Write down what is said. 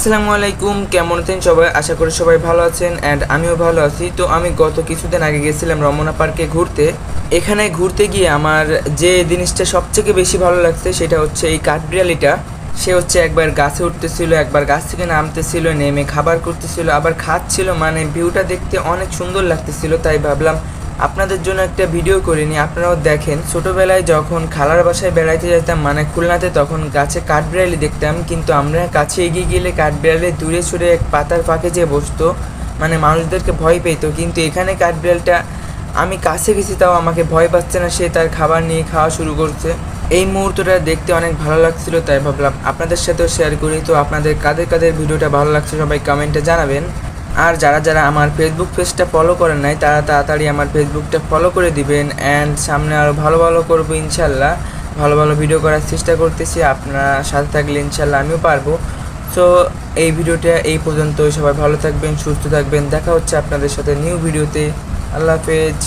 আসসালামু আলাইকুম, কেমন আছেন সবাই? আশা করি সবাই ভালো আছেন অ্যান্ড আমিও ভালো আছি। তো আমি গত কিছুদিন আগে গেছিলাম রমনা পার্কে ঘুরতে। এখানে ঘুরতে গিয়ে আমার যে জিনিসটা সবথেকে বেশি ভালো লাগছে সেটা হচ্ছে এই কাঠবিড়ালিটা। সে হচ্ছে একবার গাছে উঠতেছিল, একবার গাছ থেকে নামতেছিল, নেমে খাবার করতেছিল, আবার খাচ্ছিল। মানে ভিউটা দেখতে অনেক সুন্দর লাগতেছিল, তাই ভাবলাম আপনাদের জন্য একটা ভিডিও করিনি, আপনারাও দেখেন। ছোটোবেলায় যখন খালার বাসায় বেড়াইতে যেতাম মানে খুলনাতে, তখন গাছে কাঠবিড়ালি দেখতাম, কিন্তু আমরা কাছে এগিয়ে গেলে কাঠবিড়ালি দূরে সরে এক পাতার ফাঁকে যেয়ে বসতো, মানে মানুষদেরকে ভয় পেত। কিন্তু এখানে কাঠবিড়ালটা, আমি কাছে গেছি তাও আমাকে ভয় পাচ্ছে না, সে তার খাবার নিয়ে খাওয়া শুরু করছে। এই মুহূর্তটা দেখতে অনেক ভালো লাগছিল, তাই ভাবলাম আপনাদের সাথেও শেয়ার করি। তো আপনাদের কাদের কাদের ভিডিওটা ভালো লাগছে সবাই কমেন্টে জানাবেন। আর যারা যারা আমার ফেসবুক পেজটা ফলো করেন নাই তারা তাড়াতাড়ি আমার ফেসবুকটা ফলো করে দিবেন। অ্যান্ড সামনে আরও ভালো ভালো করবো ইনশাল্লাহ, ভালো ভালো ভিডিও করার চেষ্টা করতেছি। আপনারা সাথে থাকলে ইনশাল্লাহ আমিও পারবো। সো এই ভিডিওটা এই পর্যন্ত, সবাই ভালো থাকবেন, সুস্থ থাকবেন। দেখা হচ্ছে আপনাদের সাথে নিউ ভিডিওতে। আল্লাহ হাফেজ।